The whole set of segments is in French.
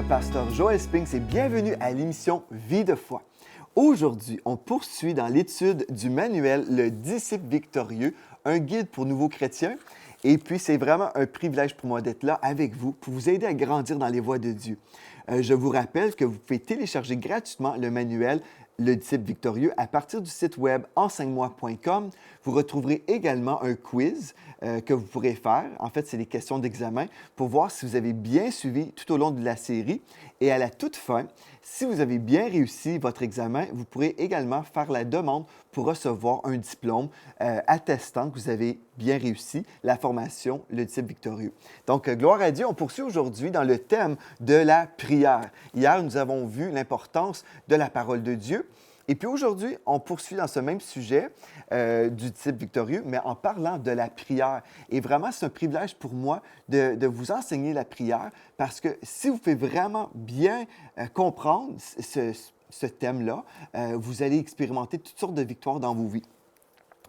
le pasteur Joel Spinks et bienvenue à l'émission Vie de foi. Aujourd'hui, on poursuit dans l'étude du manuel Le disciple victorieux, un guide pour nouveaux chrétiens. Et puis, c'est vraiment un privilège pour moi d'être là avec vous pour vous aider à grandir dans les voies de Dieu. Je vous rappelle que vous pouvez télécharger gratuitement le manuel Le disciple victorieux à partir du site web enseigne-moi.com. Vous retrouverez également un quiz que vous pourrez faire. En fait, c'est des questions d'examen pour voir si vous avez bien suivi tout au long de la série. Et à la toute fin, si vous avez bien réussi votre examen, vous pourrez également faire la demande pour recevoir un diplôme attestant que vous avez bien réussi la formation Le disciple victorieux. Donc, gloire à Dieu, on poursuit aujourd'hui dans le thème de la prière. Hier, nous avons vu l'importance de la parole de Dieu. Et puis aujourd'hui, on poursuit dans ce même sujet du disciple victorieux, mais en parlant de la prière. Et vraiment, c'est un privilège pour moi de vous enseigner la prière parce que si vous pouvez vraiment bien comprendre ce thème-là, vous allez expérimenter toutes sortes de victoires dans vos vies.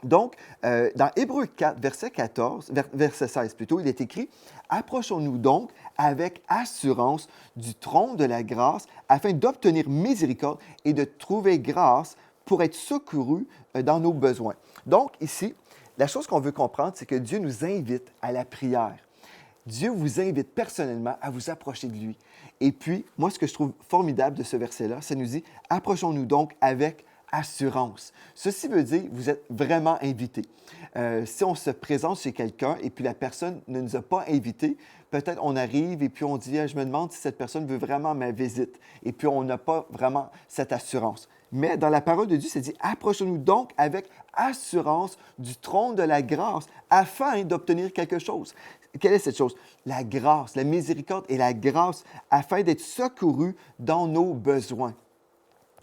Donc, dans Hébreux 4, verset 16 plutôt, il est écrit « Approchons-nous donc avec assurance du trône de la grâce afin d'obtenir miséricorde et de trouver grâce pour être secourus dans nos besoins. » Donc, ici, la chose qu'on veut comprendre, c'est que Dieu nous invite à la prière. Dieu vous invite personnellement à vous approcher de lui. Et puis, moi, ce que je trouve formidable de ce verset-là, ça nous dit « Approchons-nous donc avec assurance. » Ceci veut dire que vous êtes vraiment invité. Si on se présente chez quelqu'un et puis la personne ne nous a pas invités, peut-être on arrive et puis on dit je me demande si cette personne veut vraiment ma visite. Et puis on n'a pas vraiment cette assurance. Mais dans la parole de Dieu, c'est dit approchons-nous donc avec assurance du trône de la grâce afin d'obtenir quelque chose. Quelle est cette chose? La grâce, la miséricorde et la grâce afin d'être secourus dans nos besoins.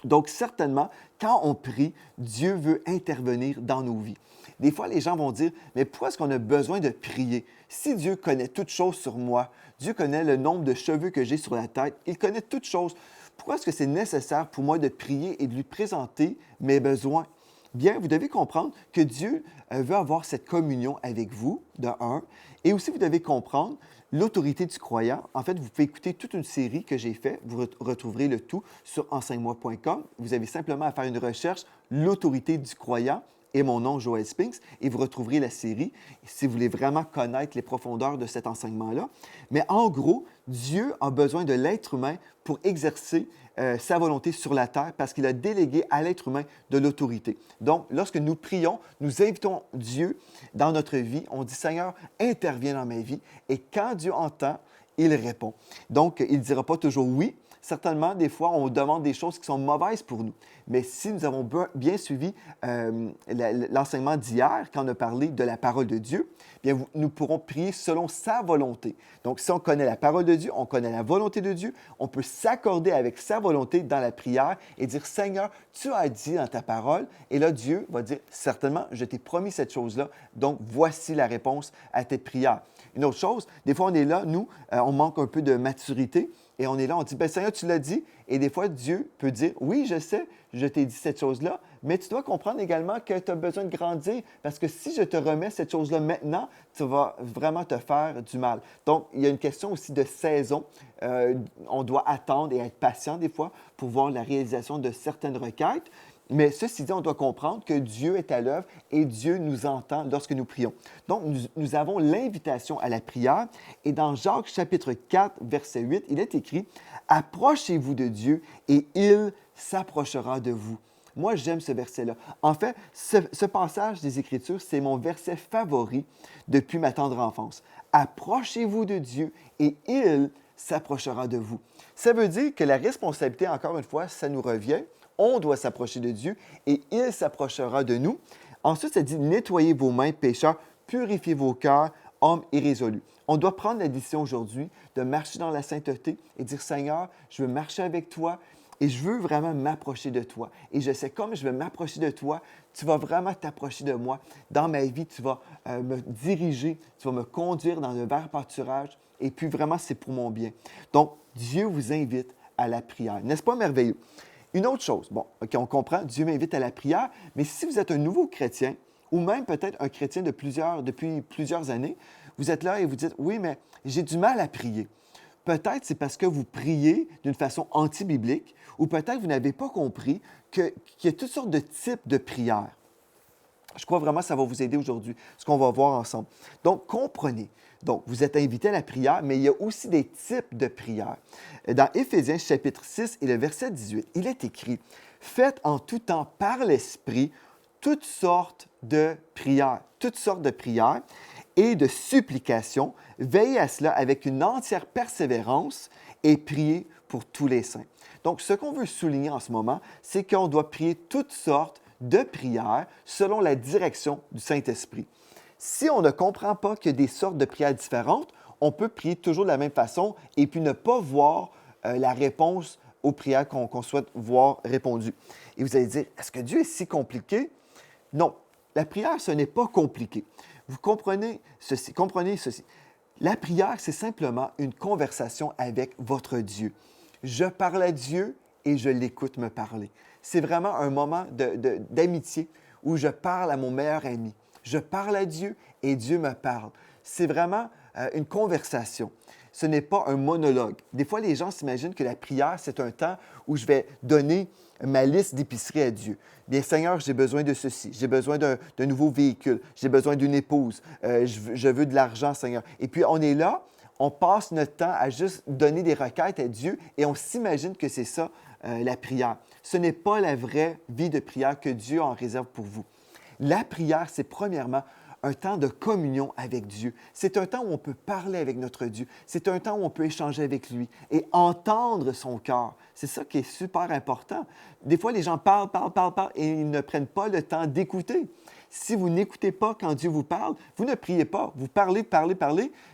Donc, certainement, quand on prie, Dieu veut intervenir dans nos vies. Des fois, les gens vont dire, mais pourquoi est-ce qu'on a besoin de prier? Si Dieu connaît toutes choses sur moi, Dieu connaît le nombre de cheveux que j'ai sur la tête, il connaît toutes choses. Pourquoi est-ce que c'est nécessaire pour moi de prier et de lui présenter mes besoins? Bien, vous devez comprendre que Dieu veut avoir cette communion avec vous, de un, et aussi vous devez comprendre l'autorité du croyant. En fait, vous pouvez écouter toute une série que j'ai faite. Vous retrouverez le tout sur enseigne-moi.com. Vous avez simplement à faire une recherche « L'autorité du croyant » et mon nom, Joel Spinks, et vous retrouverez la série si vous voulez vraiment connaître les profondeurs de cet enseignement-là. Mais en gros, Dieu a besoin de l'être humain pour exercer sa volonté sur la terre parce qu'il a délégué à l'être humain de l'autorité. Donc, lorsque nous prions, nous invitons Dieu dans notre vie. On dit « Seigneur, interviens dans ma vie. » Et quand Dieu entend, il répond. Donc, il ne dira pas toujours oui. Certainement, des fois, on demande des choses qui sont mauvaises pour nous. Mais si nous avons bien suivi l'enseignement d'hier, quand on a parlé de la parole de Dieu, bien, nous pourrons prier selon sa volonté. Donc, si on connaît la parole de Dieu, on connaît la volonté de Dieu, on peut s'accorder avec sa volonté dans la prière et dire « Seigneur, tu as dit dans ta parole. » Et là, Dieu va dire « Certainement, je t'ai promis cette chose-là, donc voici la réponse à tes prières. » Une autre chose, des fois, on est là, nous, on manque un peu de maturité. Et on est là, on dit, « Bien, Seigneur, tu l'as dit. » Et des fois, Dieu peut dire, « Oui, je sais, je t'ai dit cette chose-là, mais tu dois comprendre également que tu as besoin de grandir parce que si je te remets cette chose-là maintenant, tu vas vraiment te faire du mal. » Donc, il y a une question aussi de saison. On doit attendre et être patient des fois pour voir la réalisation de certaines requêtes. Mais ceci dit, on doit comprendre que Dieu est à l'œuvre et Dieu nous entend lorsque nous prions. Donc, nous avons l'invitation à la prière. Et dans Jacques chapitre 4, verset 8, il est écrit « Approchez-vous de Dieu et il s'approchera de vous. » Moi, j'aime ce verset-là. En fait, ce passage des Écritures, c'est mon verset favori depuis ma tendre enfance. « Approchez-vous de Dieu et il s'approchera de vous. » Ça veut dire que la responsabilité, encore une fois, ça nous revient. On doit s'approcher de Dieu et il s'approchera de nous. Ensuite, ça dit « Nettoyez vos mains, pécheurs, purifiez vos cœurs, hommes irrésolus. » On doit prendre la décision aujourd'hui de marcher dans la sainteté et dire « Seigneur, je veux marcher avec toi et je veux vraiment m'approcher de toi. Et je sais, comme je veux m'approcher de toi, tu vas vraiment t'approcher de moi. Dans ma vie, tu vas me diriger, tu vas me conduire dans le vert pâturage et puis vraiment, c'est pour mon bien. » Donc, Dieu vous invite à la prière. N'est-ce pas merveilleux? Une autre chose, bon, OK, on comprend, Dieu m'invite à la prière, mais si vous êtes un nouveau chrétien, ou même peut-être un chrétien depuis plusieurs années, vous êtes là et vous dites, oui, mais j'ai du mal à prier. Peut-être c'est parce que vous priez d'une façon anti-biblique ou peut-être vous n'avez pas compris qu'il y a toutes sortes de types de prières. Je crois vraiment que ça va vous aider aujourd'hui, ce qu'on va voir ensemble. Donc, comprenez. Donc, vous êtes invité à la prière, mais il y a aussi des types de prières. Dans Éphésiens chapitre 6 et le verset 18, il est écrit « Faites en tout temps par l'Esprit toutes sortes de prières, et de supplications. Veillez à cela avec une entière persévérance et priez pour tous les saints. » Donc, ce qu'on veut souligner en ce moment, c'est qu'on doit prier toutes sortes de prières selon la direction du Saint-Esprit. Si on ne comprend pas qu'il y a des sortes de prières différentes, on peut prier toujours de la même façon et puis ne pas voir la réponse aux prières qu'on souhaite voir répondues. Et vous allez dire, est-ce que Dieu est si compliqué? Non, la prière, ce n'est pas compliqué. Vous comprenez ceci. La prière, c'est simplement une conversation avec votre Dieu. Je parle à Dieu et je l'écoute me parler. C'est vraiment un moment d'amitié où je parle à mon meilleur ami. Je parle à Dieu et Dieu me parle. C'est vraiment une conversation. Ce n'est pas un monologue. Des fois, les gens s'imaginent que la prière, c'est un temps où je vais donner ma liste d'épicerie à Dieu. Bien, Seigneur, j'ai besoin de ceci. J'ai besoin d'un nouveau véhicule. J'ai besoin d'une épouse. Je veux de l'argent, Seigneur. Et puis, on est là, on passe notre temps à juste donner des requêtes à Dieu et on s'imagine que c'est ça, la prière. Ce n'est pas la vraie vie de prière que Dieu en réserve pour vous. La prière, c'est premièrement un temps de communion avec Dieu. C'est un temps où on peut parler avec notre Dieu. C'est un temps où on peut échanger avec lui et entendre son cœur. C'est ça qui est super important. Des fois, les gens parlent et ils ne prennent pas le temps d'écouter. Si vous n'écoutez pas quand Dieu vous parle, vous ne priez pas. Vous parlez,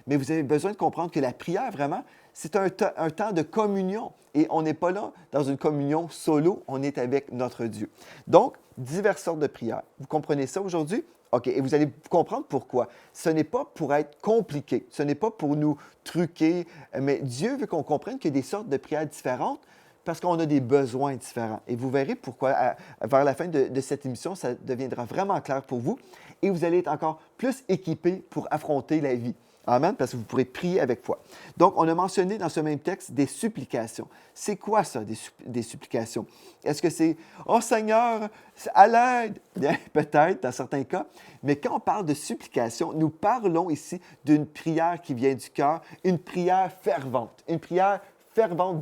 mais vous avez besoin de comprendre que la prière, vraiment, c'est un temps de communion. Et on n'est pas là dans une communion solo, on est avec notre Dieu. Donc, diverses sortes de prières. Vous comprenez ça aujourd'hui? OK, et vous allez comprendre pourquoi. Ce n'est pas pour être compliqué, ce n'est pas pour nous truquer, mais Dieu veut qu'on comprenne qu'il y a des sortes de prières différentes parce qu'on a des besoins différents. Et vous verrez pourquoi, vers la fin de cette émission, ça deviendra vraiment clair pour vous et vous allez être encore plus équipés pour affronter la vie. Amen, parce que vous pourrez prier avec foi. Donc, on a mentionné dans ce même texte des supplications. C'est quoi ça, des supplications? Est-ce que c'est « Oh Seigneur, à l'aide! » Bien, peut-être dans certains cas, mais quand on parle de supplication, nous parlons ici d'une prière qui vient du cœur, une prière fervente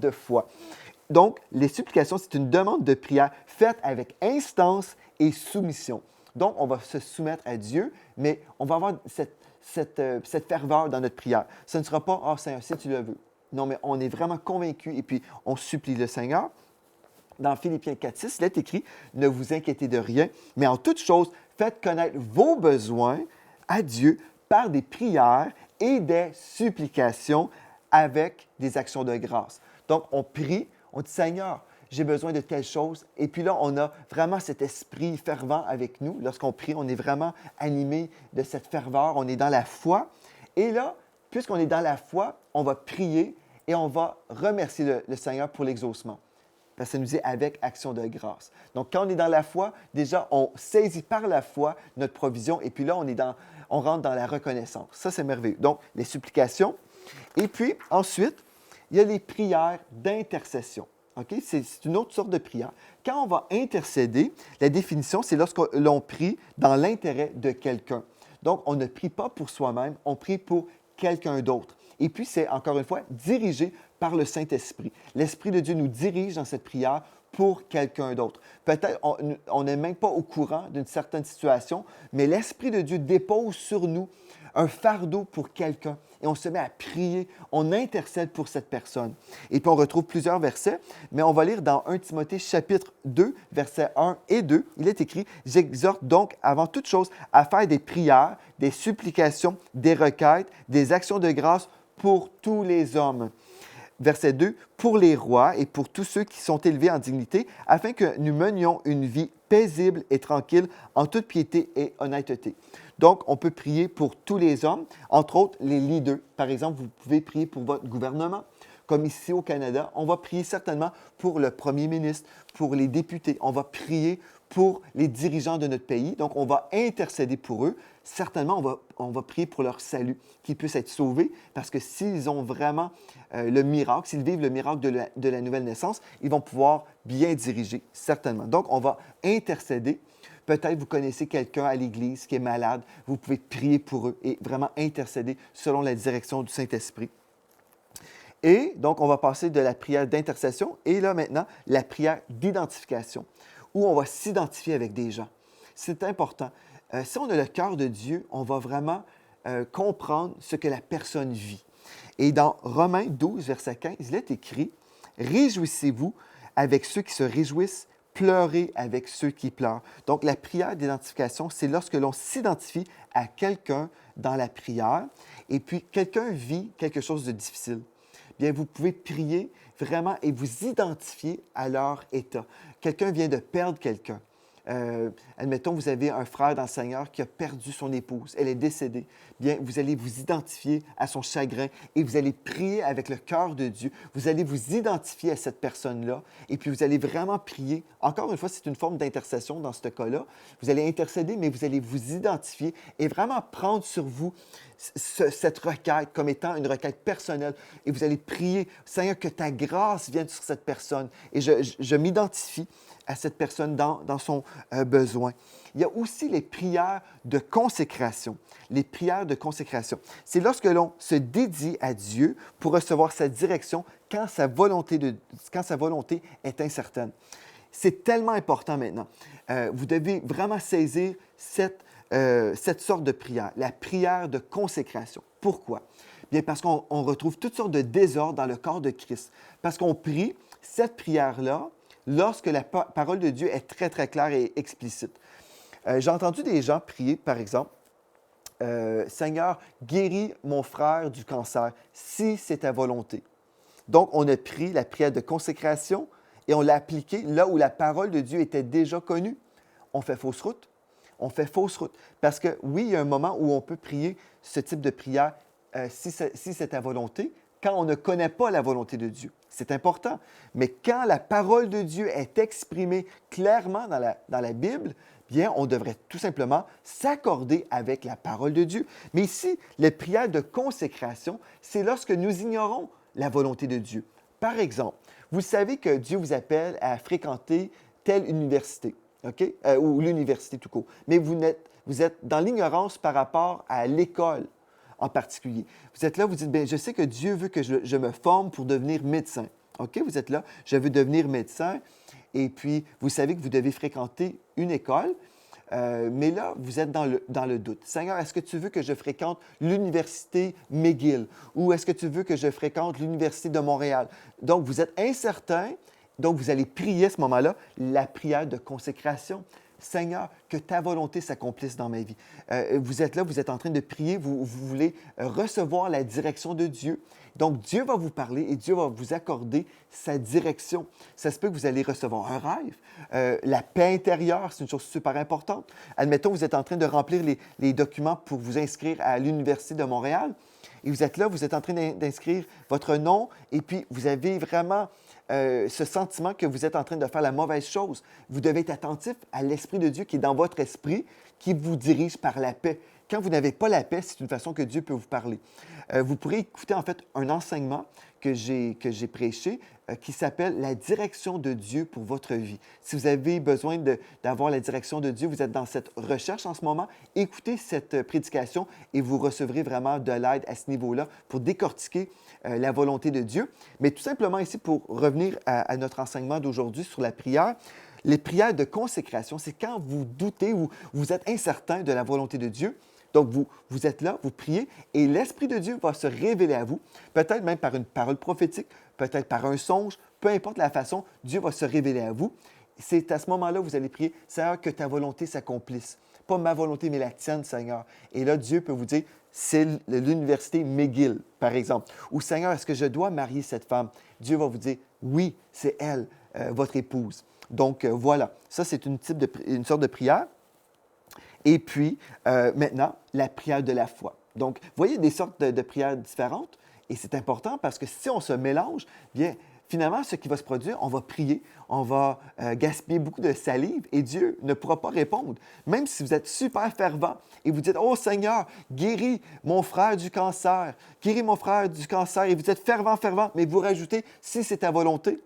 de foi. Donc, les supplications, c'est une demande de prière faite avec instance et soumission. Donc, on va se soumettre à Dieu, mais on va avoir cette ferveur dans notre prière. Ce ne sera pas « Ah, Seigneur, si tu le veux ». Non, mais on est vraiment convaincu et puis on supplie le Seigneur. Dans Philippiens 4:6, il est écrit « Ne vous inquiétez de rien, mais en toute chose, faites connaître vos besoins à Dieu par des prières et des supplications avec des actions de grâce. » Donc, on prie, on dit « Seigneur, j'ai besoin de telle chose. » Et puis là, on a vraiment cet esprit fervent avec nous. Lorsqu'on prie, on est vraiment animé de cette ferveur. On est dans la foi. Et là, puisqu'on est dans la foi, on va prier et on va remercier le Seigneur pour l'exaucement. Parce que ça nous dit avec action de grâce. Donc, quand on est dans la foi, déjà, on saisit par la foi notre provision. Et puis là, on rentre dans la reconnaissance. Ça, c'est merveilleux. Donc, les supplications. Et puis, ensuite, il y a les prières d'intercession. Okay? C'est une autre sorte de prière. Quand on va intercéder, la définition, c'est lorsque l'on prie dans l'intérêt de quelqu'un. Donc, on ne prie pas pour soi-même, on prie pour quelqu'un d'autre. Et puis, c'est encore une fois dirigé par le Saint-Esprit. L'Esprit de Dieu nous dirige dans cette prière pour quelqu'un d'autre. Peut-être on n'est même pas au courant d'une certaine situation, mais l'Esprit de Dieu dépose sur nous un fardeau pour quelqu'un et on se met à prier, on intercède pour cette personne. Et puis on retrouve plusieurs versets, mais on va lire dans 1 Timothée chapitre 2, versets 1 et 2. Il est écrit « J'exhorte donc avant toute chose à faire des prières, des supplications, des requêtes, des actions de grâce pour tous les hommes. » Verset 2, « Pour les rois et pour tous ceux qui sont élevés en dignité, afin que nous menions une vie paisible et tranquille en toute piété et honnêteté. » Donc, on peut prier pour tous les hommes, entre autres les leaders. Par exemple, vous pouvez prier pour votre gouvernement, comme ici au Canada, on va prier certainement pour le premier ministre, pour les députés. On va prier pour les dirigeants de notre pays. Donc, on va intercéder pour eux. Certainement, on va prier pour leur salut, qu'ils puissent être sauvés, parce que s'ils ont vraiment le miracle, s'ils vivent le miracle de la nouvelle naissance, ils vont pouvoir bien diriger, certainement. Donc, on va intercéder. Peut-être vous connaissez quelqu'un à l'Église qui est malade, vous pouvez prier pour eux et vraiment intercéder selon la direction du Saint-Esprit. Et donc, on va passer de la prière d'intercession et là maintenant, la prière d'identification, où on va s'identifier avec des gens. C'est important. Si on a le cœur de Dieu, on va vraiment comprendre ce que la personne vit. Et dans Romains 12, verset 15, il est écrit « Réjouissez-vous avec ceux qui se réjouissent, pleurez avec ceux qui pleurent. » Donc, la prière d'identification, c'est lorsque l'on s'identifie à quelqu'un dans la prière et puis quelqu'un vit quelque chose de difficile. Bien, vous pouvez prier vraiment et vous identifier à leur état. Quelqu'un vient de perdre quelqu'un. Admettons, vous avez un frère dans le Seigneur qui a perdu son épouse, elle est décédée. Bien, vous allez vous identifier à son chagrin et vous allez prier avec le cœur de Dieu. Vous allez vous identifier à cette personne-là et puis vous allez vraiment prier. Encore une fois, c'est une forme d'intercession dans ce cas-là. Vous allez intercéder, mais vous allez vous identifier et vraiment prendre sur vous cette requête comme étant une requête personnelle. Et vous allez prier, Seigneur, que ta grâce vienne sur cette personne. Et je m'identifie à cette personne dans son besoin. Il y a aussi les prières de consécration. Les prières de consécration. C'est lorsque l'on se dédie à Dieu pour recevoir sa direction quand sa volonté est incertaine. C'est tellement important maintenant. Vous devez vraiment saisir cette sorte de prière, la prière de consécration. Pourquoi? Bien, parce qu'on retrouve toutes sortes de désordres dans le corps de Christ. Parce qu'on prie cette prière-là lorsque la parole de Dieu est très, très claire et explicite. J'ai entendu des gens prier, par exemple, Seigneur, guéris mon frère du cancer, si c'est ta volonté. Donc, on a pris la prière de consécration et on l'a appliquée là où la parole de Dieu était déjà connue. On fait fausse route. On fait fausse route. Parce que oui, il y a un moment où on peut prier ce type de prière si c'est ta volonté, quand on ne connaît pas la volonté de Dieu. C'est important. Mais quand la parole de Dieu est exprimée clairement dans la Bible, bien, on devrait tout simplement s'accorder avec la parole de Dieu. Mais ici, les prières de consécration, c'est lorsque nous ignorons la volonté de Dieu. Par exemple, vous savez que Dieu vous appelle à fréquenter telle université, OK? Ou l'université tout court. Mais vous êtes dans l'ignorance par rapport à l'école en particulier. Vous êtes là, vous dites, bien, je sais que Dieu veut que je me forme pour devenir médecin. OK? Vous êtes là, je veux devenir médecin. Et puis, vous savez que vous devez fréquenter une école, mais là, vous êtes dans le doute. Seigneur, est-ce que tu veux que je fréquente l'université McGill ou est-ce que tu veux que je fréquente l'université de Montréal? Donc, vous êtes incertain, donc vous allez prier à ce moment-là la prière de consécration. Seigneur, que ta volonté s'accomplisse dans ma vie. Vous êtes là, vous êtes en train de prier, vous voulez recevoir la direction de Dieu. Donc, Dieu va vous parler et Dieu va vous accorder sa direction. Ça se peut que vous allez recevoir un rêve. La paix intérieure, c'est une chose super importante. Admettons, vous êtes en train de remplir les documents pour vous inscrire à l'Université de Montréal et vous êtes là, vous êtes en train d'inscrire votre nom et puis vous avez vraiment ce sentiment que vous êtes en train de faire la mauvaise chose. Vous devez être attentif à l'Esprit de Dieu qui est dans votre esprit, qui vous dirige par la paix. Quand vous n'avez pas la paix, c'est une façon que Dieu peut vous parler. Vous pourrez écouter en fait un enseignement que j'ai prêché qui s'appelle « La direction de Dieu pour votre vie ». Si vous avez besoin d'avoir la direction de Dieu, vous êtes dans cette recherche en ce moment, écoutez cette prédication et vous recevrez vraiment de l'aide à ce niveau-là pour décortiquer la volonté de Dieu. Mais tout simplement ici, pour revenir à notre enseignement d'aujourd'hui sur la prière, les prières de consécration, c'est quand vous doutez ou vous êtes incertain de la volonté de Dieu. Donc, vous êtes là, vous priez, et l'Esprit de Dieu va se révéler à vous, peut-être même par une parole prophétique, peut-être par un songe, peu importe la façon, Dieu va se révéler à vous. C'est à ce moment-là que vous allez prier, « Seigneur, que ta volonté s'accomplisse. Pas ma volonté, mais la tienne, Seigneur. » Et là, Dieu peut vous dire, c'est l'université McGill, par exemple. Ou, Seigneur, est-ce que je dois marier cette femme? Dieu va vous dire, oui, c'est elle, votre épouse. Donc, voilà. Ça, c'est une sorte de prière. Et puis, maintenant, la prière de la foi. Donc, vous voyez des sortes de prières différentes. Et c'est important parce que si on se mélange, bien, finalement, ce qui va se produire, on va prier, on va gaspiller beaucoup de salive et Dieu ne pourra pas répondre. Même si vous êtes super fervent et vous dites, oh Seigneur, guéris mon frère du cancer, guéris mon frère du cancer, et vous êtes fervent, fervent, mais vous rajoutez, si c'est ta volonté,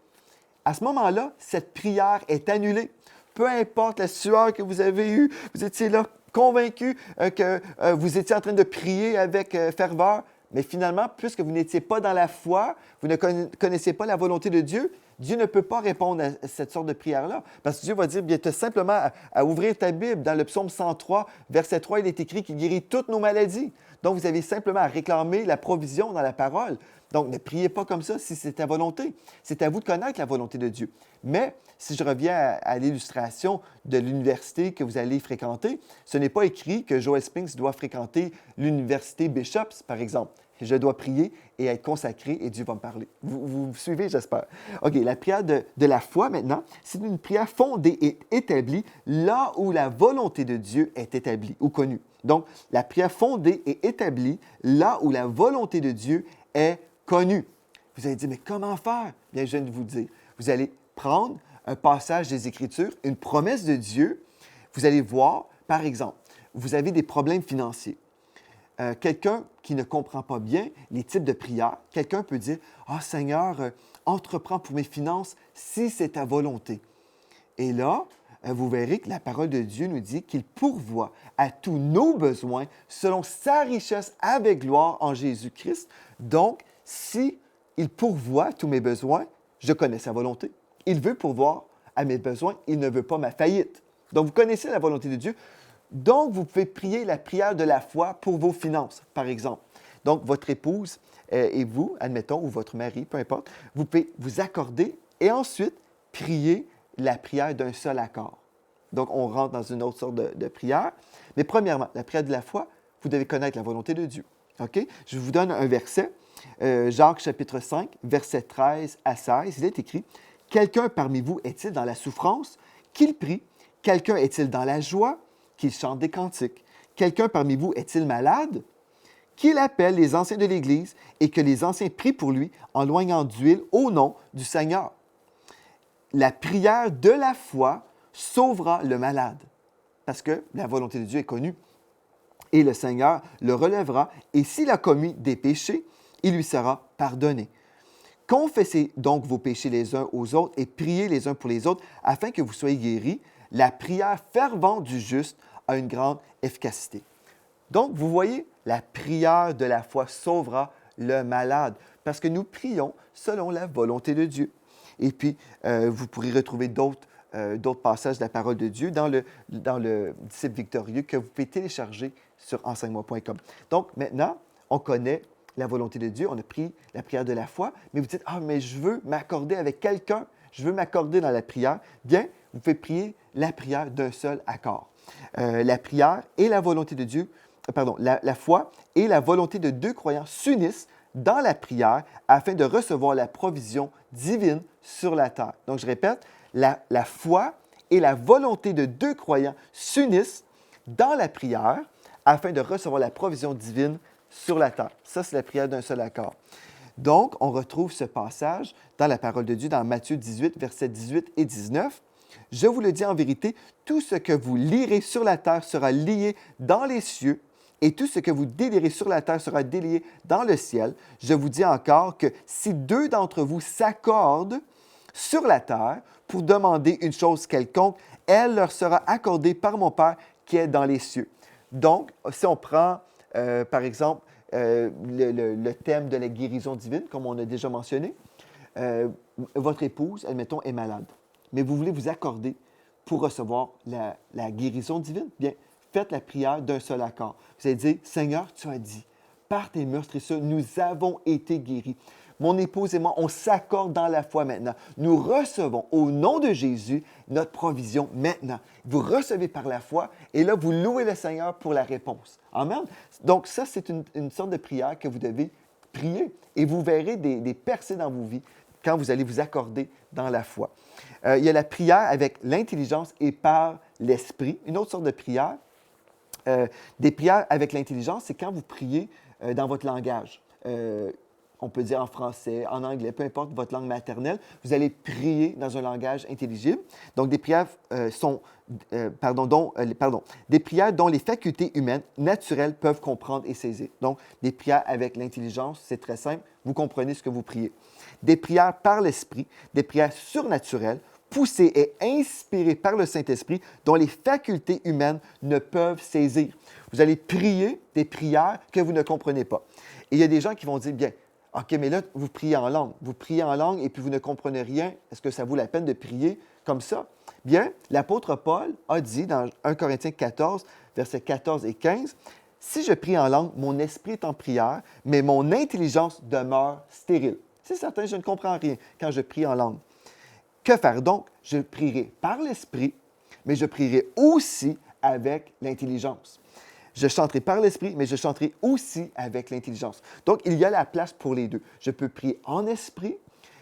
à ce moment-là, cette prière est annulée. Peu importe la sueur que vous avez eue, vous étiez là convaincu que vous étiez en train de prier avec ferveur, mais finalement, puisque vous n'étiez pas dans la foi, vous ne connaissiez pas la volonté de Dieu, Dieu ne peut pas répondre à cette sorte de prière-là. Parce que Dieu va dire, bien, tu as simplement à ouvrir ta Bible. Dans le psaume 103, verset 3, il est écrit qu'il guérit toutes nos maladies. Donc, vous avez simplement à réclamer la provision dans la parole. Donc, ne priez pas comme ça si c'est ta volonté. C'est à vous de connaître la volonté de Dieu. Mais, si je reviens à l'illustration de l'université que vous allez fréquenter, ce n'est pas écrit que Joel Spinks doit fréquenter l'université Bishops, par exemple. Je dois prier et être consacré et Dieu va me parler. Vous suivez, j'espère. OK, la prière de la foi maintenant, c'est une prière fondée et établie là où la volonté de Dieu est établie ou connue. Donc, la prière fondée et établie là où la volonté de Dieu est connue. Vous allez dire, mais comment faire? Bien, je viens de vous le dire. Vous allez prendre un passage des Écritures, une promesse de Dieu. Vous allez voir, par exemple, vous avez des problèmes financiers. Quelqu'un qui ne comprend pas bien les types de prières, quelqu'un peut dire, « Ah, Seigneur, entreprends pour mes finances si c'est ta volonté. » Et là, vous verrez que la parole de Dieu nous dit qu'il pourvoit à tous nos besoins selon sa richesse avec gloire en Jésus-Christ. Donc, si il pourvoit à tous mes besoins, je connais sa volonté. Il veut pourvoir à mes besoins, il ne veut pas ma faillite. Donc, vous connaissez la volonté de Dieu. Donc, vous pouvez prier la prière de la foi pour vos finances, par exemple. Donc, votre épouse et vous, admettons, ou votre mari, peu importe, vous pouvez vous accorder et ensuite prier la prière d'un seul accord. Donc, on rentre dans une autre sorte de prière. Mais premièrement, la prière de la foi, vous devez connaître la volonté de Dieu. OK? Je vous donne un verset, Jacques chapitre 5, versets 13 à 16. Il est écrit, « Quelqu'un parmi vous est-il dans la souffrance? Qu'il prie. Quelqu'un est-il dans la joie? Qu'il chante des cantiques. Quelqu'un parmi vous est-il malade? Qu'il appelle les anciens de l'Église et que les anciens prient pour lui en loignant d'huile au nom du Seigneur. La prière de la foi sauvera le malade, parce que la volonté de Dieu est connue. Et le Seigneur le relèvera, et s'il a commis des péchés, il lui sera pardonné. Confessez donc vos péchés les uns aux autres et priez les uns pour les autres, afin que vous soyez guéris. La prière fervente du juste a une grande efficacité. » Donc, vous voyez, la prière de la foi sauvera le malade, parce que nous prions selon la volonté de Dieu. Et puis, vous pourrez retrouver d'autres passages de la parole de Dieu dans le disciple victorieux que vous pouvez télécharger sur enseigne-moi.com. Donc, maintenant, on connaît la volonté de Dieu, on a pris la prière de la foi, mais vous dites, « Ah, mais je veux m'accorder avec quelqu'un, je veux m'accorder dans la prière. » Bien, vous pouvez prier la prière d'un seul accord. La prière et la volonté de Dieu, la foi et la volonté de deux croyants s'unissent dans la prière afin de recevoir la provision divine sur la terre. Donc, je répète, la foi et la volonté de deux croyants s'unissent dans la prière afin de recevoir la provision divine sur la terre. Ça, c'est la prière d'un seul accord. Donc, on retrouve ce passage dans la parole de Dieu, dans Matthieu 18, versets 18 et 19. « Je vous le dis en vérité, tout ce que vous lirez sur la terre sera lié dans les cieux, et tout ce que vous délirez sur la terre sera délié dans le ciel. Je vous dis encore que si deux d'entre vous s'accordent sur la terre pour demander une chose quelconque, elle leur sera accordée par mon Père qui est dans les cieux. » Donc, si on prend, par exemple, le thème de la guérison divine, comme on a déjà mentionné, votre épouse, admettons, est malade, mais vous voulez vous accorder pour recevoir la guérison divine. Bien, faites la prière d'un seul accord. Vous allez dire, « Seigneur, tu as dit, par tes meurtrissures, nous avons été guéris. Mon épouse et moi, on s'accorde dans la foi maintenant. Nous recevons au nom de Jésus notre provision maintenant. » Vous recevez par la foi et là, vous louez le Seigneur pour la réponse. Amen. Donc ça, c'est une sorte de prière que vous devez prier et vous verrez des percées dans vos vies quand vous allez vous accorder dans la foi. Il y a la prière avec l'intelligence et par l'esprit. Une autre sorte de prière. Des prières avec l'intelligence, c'est quand vous priez dans votre langage. on peut dire en français, en anglais, peu importe votre langue maternelle, vous allez prier dans un langage intelligible. Donc, des prières des prières dont les facultés humaines naturelles peuvent comprendre et saisir. Donc, des prières avec l'intelligence, c'est très simple, vous comprenez ce que vous priez. Des prières par l'Esprit, des prières surnaturelles, poussées et inspirées par le Saint-Esprit, dont les facultés humaines ne peuvent saisir. Vous allez prier des prières que vous ne comprenez pas. Et il y a des gens qui vont dire, bien, OK, mais là, vous priez en langue. Vous priez en langue et puis vous ne comprenez rien. Est-ce que ça vaut la peine de prier comme ça? Bien, l'apôtre Paul a dit dans 1 Corinthiens 14, versets 14 et 15, « Si je prie en langue, mon esprit est en prière, mais mon intelligence demeure stérile. » C'est certain, je ne comprends rien quand je prie en langue. Que faire donc? Je prierai par l'esprit, mais je prierai aussi avec l'intelligence. Je chanterai par l'esprit, mais je chanterai aussi avec l'intelligence. Donc, il y a la place pour les deux. Je peux prier en esprit,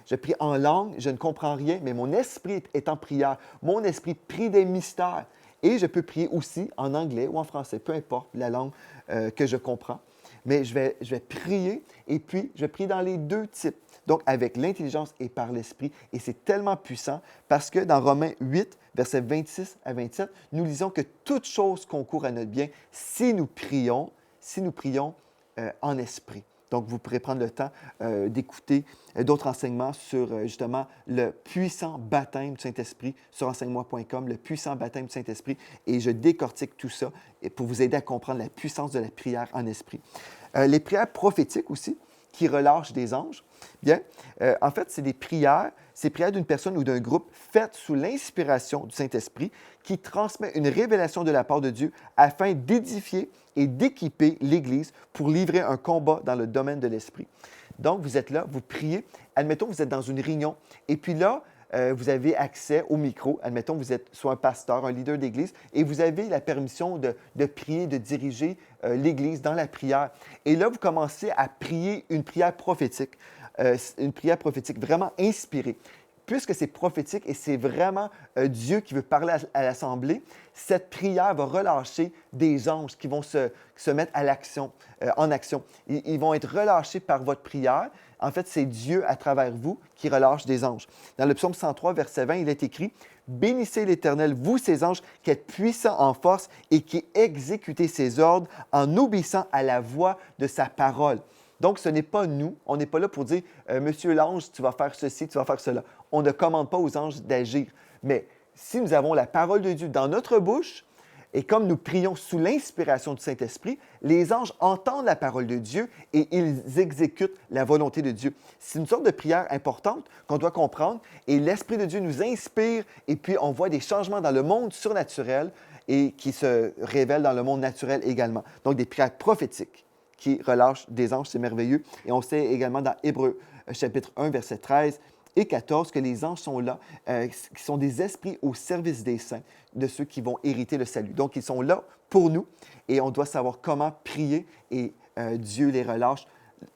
je prie en langue, je ne comprends rien, mais mon esprit est en prière. Mon esprit prie des mystères. Et je peux prier aussi en anglais ou en français, peu importe la langue que je comprends. Mais je vais prier et puis je prie dans les deux types. Donc, avec l'intelligence et par l'esprit. Et c'est tellement puissant parce que dans Romains 8, versets 26 à 27, nous lisons que toute chose concourt à notre bien si nous prions en esprit. Donc, vous pourrez prendre le temps d'écouter d'autres enseignements sur justement le puissant baptême du Saint-Esprit sur enseigne-moi.com, le puissant baptême du Saint-Esprit. Et je décortique tout ça pour vous aider à comprendre la puissance de la prière en esprit. Les prières prophétiques aussi, qui relâchent des anges. Bien, en fait, c'est prières d'une personne ou d'un groupe faites sous l'inspiration du Saint-Esprit qui transmet une révélation de la part de Dieu afin d'édifier et d'équiper l'Église pour livrer un combat dans le domaine de l'Esprit. Donc, vous êtes là, vous priez. Admettons, vous êtes dans une réunion et puis là, vous avez accès au micro. Admettons, vous êtes soit un pasteur, un leader d'Église, et vous avez la permission de prier, de diriger l'Église dans la prière. Et là, vous commencez à prier une prière prophétique vraiment inspirée. Puisque c'est prophétique et c'est vraiment Dieu qui veut parler à l'Assemblée, cette prière va relâcher des anges qui vont se mettre en action. Ils vont être relâchés par votre prière. En fait, c'est Dieu à travers vous qui relâche des anges. Dans le psaume 103, verset 20, il est écrit « Bénissez l'Éternel, vous ses anges, qui êtes puissants en force et qui exécutez ses ordres en obéissant à la voix de sa parole. » Donc, ce n'est pas nous. On n'est pas là pour dire « Monsieur l'ange, tu vas faire ceci, tu vas faire cela. » On ne commande pas aux anges d'agir. Mais si nous avons la parole de Dieu dans notre bouche, et comme nous prions sous l'inspiration du Saint-Esprit, les anges entendent la parole de Dieu et ils exécutent la volonté de Dieu. C'est une sorte de prière importante qu'on doit comprendre et l'Esprit de Dieu nous inspire et puis on voit des changements dans le monde surnaturel et qui se révèlent dans le monde naturel également. Donc, des prières prophétiques qui relâchent des anges, c'est merveilleux. Et on sait également dans Hébreux chapitre 1, verset 13 et 14 que les anges sont là, qui sont des esprits au service des saints, de ceux qui vont hériter le salut. Donc, ils sont là pour nous et on doit savoir comment prier et Dieu les relâche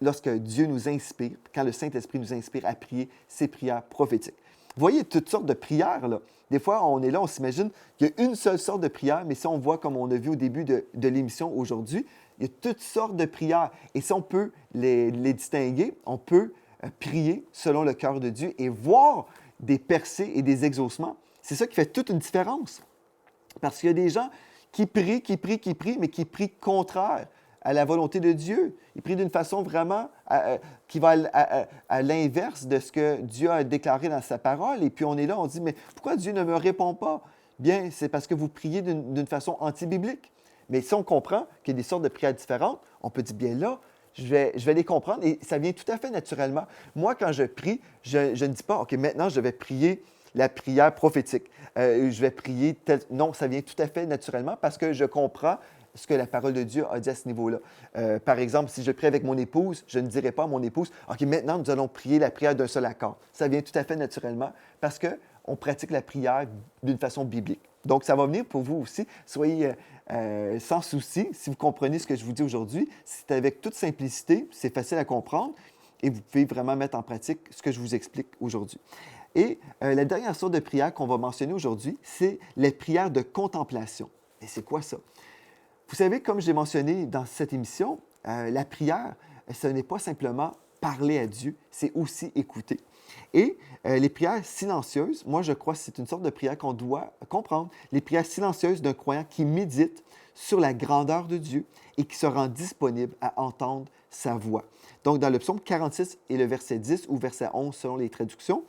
lorsque Dieu nous inspire, quand le Saint-Esprit nous inspire à prier ces prières prophétiques. Vous voyez toutes sortes de prières, là. Des fois, on est là, on s'imagine qu'il y a une seule sorte de prière, mais si on voit, comme on a vu au début de l'émission aujourd'hui, il y a toutes sortes de prières. Et si on peut les distinguer, on peut prier selon le cœur de Dieu et voir des percées et des exaucements. C'est ça qui fait toute une différence. Parce qu'il y a des gens qui prient, mais qui prient contraire à la volonté de Dieu. Ils prient d'une façon vraiment qui va à l'inverse de ce que Dieu a déclaré dans sa parole. Et puis on est là, on dit, mais pourquoi Dieu ne me répond pas? Bien, c'est parce que vous priez d'une façon anti-biblique. Mais si on comprend qu'il y a des sortes de prières différentes, on peut dire, bien là, je vais les comprendre et ça vient tout à fait naturellement. Moi, quand je prie, je ne dis pas, OK, maintenant, je vais prier la prière prophétique. Je vais prier tel... Non, ça vient tout à fait naturellement parce que je comprends ce que la parole de Dieu a dit à ce niveau-là. Par exemple, si je prie avec mon épouse, je ne dirai pas à mon épouse, OK, maintenant, nous allons prier la prière d'un seul accord. Ça vient tout à fait naturellement parce qu'on pratique la prière d'une façon biblique. Donc, ça va venir pour vous aussi. Soyez sans souci, si vous comprenez ce que je vous dis aujourd'hui. C'est avec toute simplicité, c'est facile à comprendre et vous pouvez vraiment mettre en pratique ce que je vous explique aujourd'hui. Et la dernière sorte de prière qu'on va mentionner aujourd'hui, c'est les prières de contemplation. Et c'est quoi ça? Vous savez, comme j'ai mentionné dans cette émission, la prière, ce n'est pas simplement parler à Dieu, c'est aussi écouter. Et les prières silencieuses, moi je crois que c'est une sorte de prière qu'on doit comprendre. Les prières silencieuses d'un croyant qui médite sur la grandeur de Dieu et qui se rend disponible à entendre sa voix. Donc dans le psaume 46 et le verset 10 ou verset 11 selon les traductions,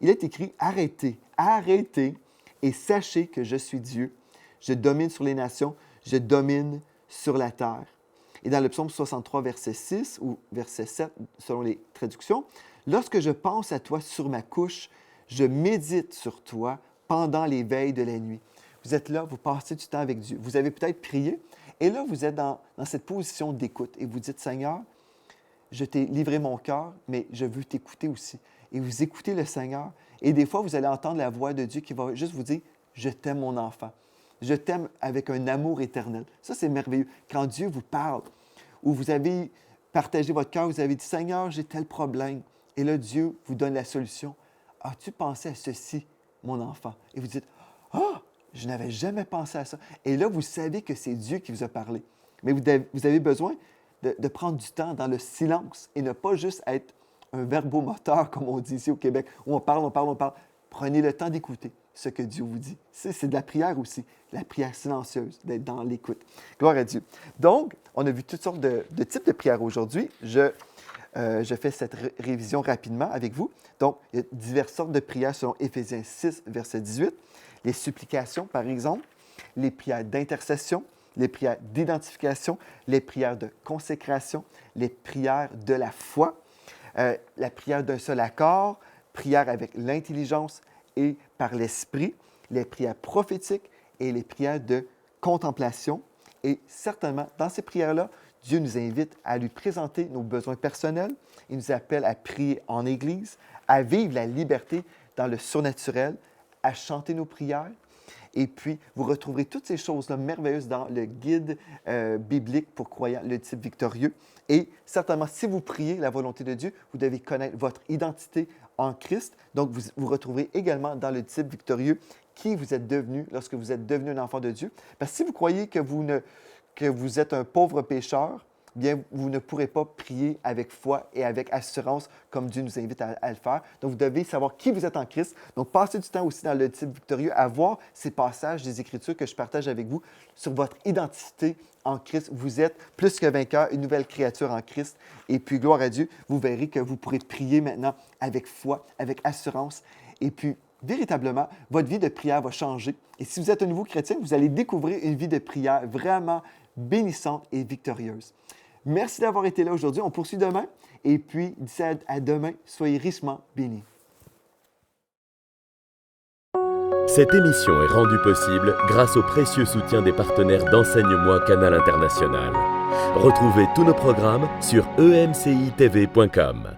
il est écrit « Arrêtez, arrêtez et sachez que je suis Dieu. Je domine sur les nations, je domine sur la terre. » Et dans le psaume 63, verset 6 ou verset 7 selon les traductions, « Lorsque je pense à toi sur ma couche, je médite sur toi pendant les veilles de la nuit. » Vous êtes là, vous passez du temps avec Dieu. Vous avez peut-être prié et là, vous êtes dans cette position d'écoute et vous dites « Seigneur, je t'ai livré mon cœur, mais je veux t'écouter aussi. » Et vous écoutez le Seigneur et des fois, vous allez entendre la voix de Dieu qui va juste vous dire « Je t'aime mon enfant. Je t'aime avec un amour éternel. » Ça, c'est merveilleux. Quand Dieu vous parle ou vous avez partagé votre cœur, vous avez dit « Seigneur, j'ai tel problème. » Et là, Dieu vous donne la solution. « As-tu pensé à ceci, mon enfant? » Et vous dites « Ah, je n'avais jamais pensé à ça. » Et là, vous savez que c'est Dieu qui vous a parlé. Mais vous avez besoin de prendre du temps dans le silence et ne pas juste être un verbomoteur, comme on dit ici au Québec, où on parle. Prenez le temps d'écouter ce que Dieu vous dit. C'est de la prière aussi, la prière silencieuse, d'être dans l'écoute. Gloire à Dieu. Donc, on a vu toutes sortes de types de prières aujourd'hui. Je fais cette révision rapidement avec vous. Donc, il y a diverses sortes de prières selon Éphésiens 6, verset 18. Les supplications, par exemple, les prières d'intercession, les prières d'identification, les prières de consécration, les prières de la foi, la prière d'un seul accord, prière avec l'intelligence et par l'esprit, les prières prophétiques et les prières de contemplation. Et certainement, dans ces prières-là, Dieu nous invite à lui présenter nos besoins personnels. Il nous appelle à prier en Église, à vivre la liberté dans le surnaturel, à chanter nos prières. Et puis, vous retrouverez toutes ces choses-là merveilleuses dans le guide biblique pour croyants, le type victorieux. Et certainement, si vous priez la volonté de Dieu, vous devez connaître votre identité en Christ. Donc, vous retrouverez également dans le type victorieux qui vous êtes devenu lorsque vous êtes devenu un enfant de Dieu. Parce que si vous croyez que vous êtes un pauvre pécheur, bien, vous ne pourrez pas prier avec foi et avec assurance comme Dieu nous invite à le faire. Donc, vous devez savoir qui vous êtes en Christ. Donc, passez du temps aussi dans le type victorieux à voir ces passages des Écritures que je partage avec vous sur votre identité en Christ. Vous êtes plus que vainqueur, une nouvelle créature en Christ. Et puis, gloire à Dieu, vous verrez que vous pourrez prier maintenant avec foi, avec assurance. Et puis, véritablement, votre vie de prière va changer. Et si vous êtes un nouveau chrétien, vous allez découvrir une vie de prière vraiment bénissante et victorieuse. Merci d'avoir été là aujourd'hui. On poursuit demain. Et puis, d'ici à demain, soyez richement bénis. Cette émission est rendue possible grâce au précieux soutien des partenaires d'Enseigne-moi Canal International. Retrouvez tous nos programmes sur emcitv.com.